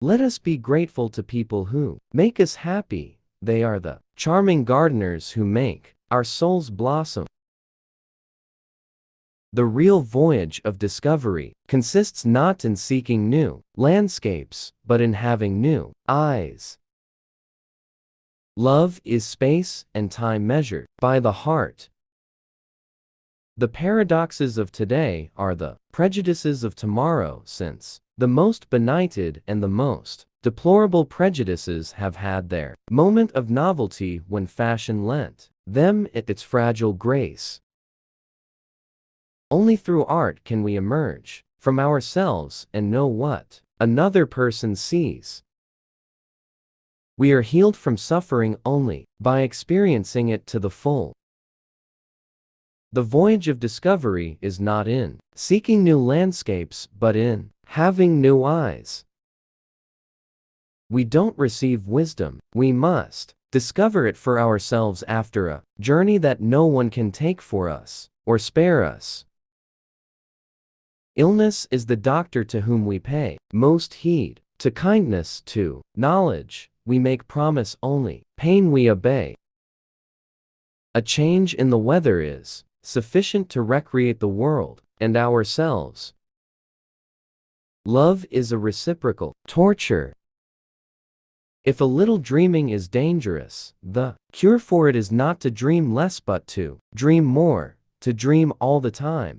Let us be grateful to people who make us happy. They are the charming gardeners who make our souls blossom. The real voyage of discovery consists not in seeking new landscapes, but in having new eyes. Love is space and time measured by the heart. The paradoxes of today are the prejudices of tomorrow, since the most benighted and the most deplorable prejudices have had their moment of novelty when fashion lent them its fragile grace. Only through art can we emerge from ourselves and know what another person sees. We are healed from suffering only by experiencing it to the full. The voyage of discovery is not in seeking new landscapes, but in having new eyes. We don't receive wisdom, we must discover it for ourselves after a journey that no one can take for us or spare us. Illness is the doctor to whom we pay most heed. To kindness, to knowledge, we make promise only, pain we obey. A change in the weather is sufficient to recreate the world and ourselves. Love is a reciprocal torture. If a little dreaming is dangerous, the cure for it is not to dream less but to dream more, to dream all the time.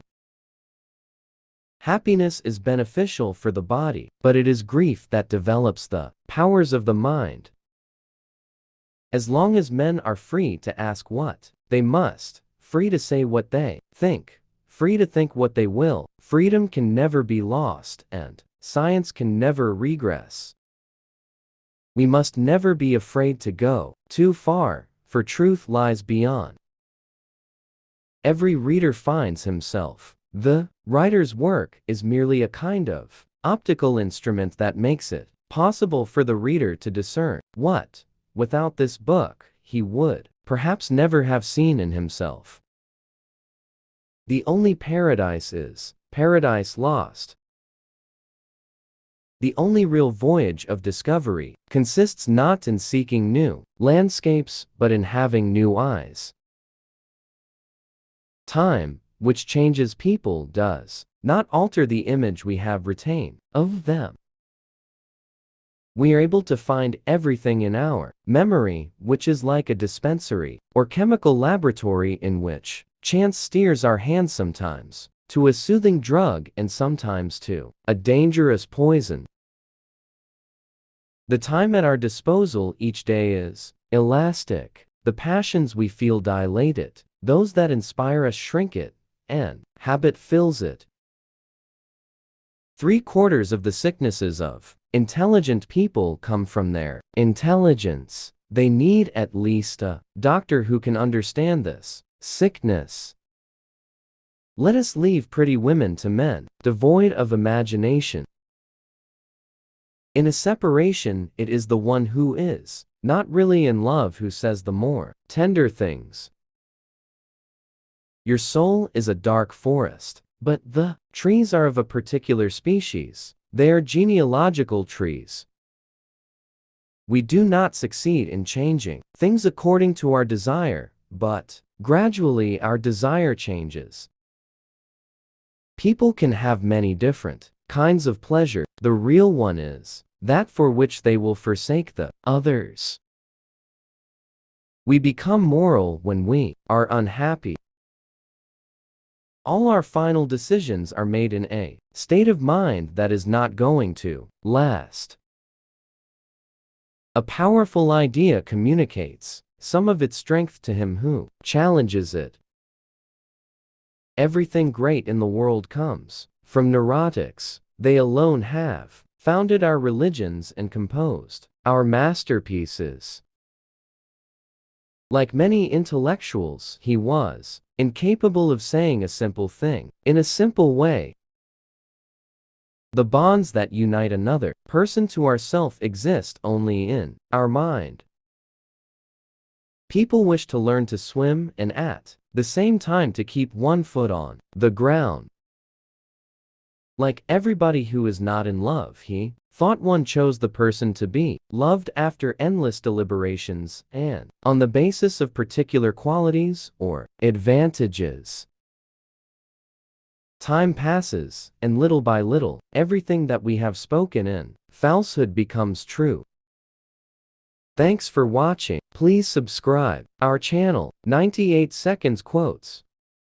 Happiness is beneficial for the body, but it is grief that develops the powers of the mind. As long as men are free to ask what they must, free to say what they think, free to think what they will, freedom can never be lost and science can never regress. We must never be afraid to go too far, for truth lies beyond. Every reader finds himself. The writer's work is merely a kind of optical instrument that makes it possible for the reader to discern what, without this book, he would perhaps never have seen in himself. The only paradise is paradise lost. The only real voyage of discovery consists not in seeking new landscapes, but in having new eyes. Time, which changes people, does not alter the image we have retained of them. We are able to find everything in our memory, which is like a dispensary or chemical laboratory in which chance steers our hand sometimes to a soothing drug and sometimes to a dangerous poison. The time at our disposal each day is elastic. The passions we feel dilate it, those that inspire us shrink it, and habit fills it. 3/4 of the sicknesses of intelligent people come from their intelligence. They need at least a doctor who can understand this sickness. Let us leave pretty women to men, devoid of imagination. In a separation, it is the one who is not really in love who says the more tender things. Your soul is a dark forest, but the trees are of a particular species. They are genealogical trees. We do not succeed in changing things according to our desire, but gradually our desire changes. People can have many different kinds of pleasure. The real one is that for which they will forsake the others. We become moral when we are unhappy. All our final decisions are made in a state of mind that is not going to last. A powerful idea communicates some of its strength to him who challenges it. Everything great in the world comes from neurotics. They alone have founded our religions and composed our masterpieces. Like many intellectuals, he was incapable of saying a simple thing in a simple way. The bonds that unite another person to ourself exist only in our mind. People wish to learn to swim and at the same time to keep one foot on the ground. Like everybody who is not in love, he thought one chose the person to be loved after endless deliberations and on the basis of particular qualities or advantages. Time passes, and little by little, everything that we have spoken in falsehood becomes true. Thanks for watching. Please subscribe our channel, 98 Seconds Quotes.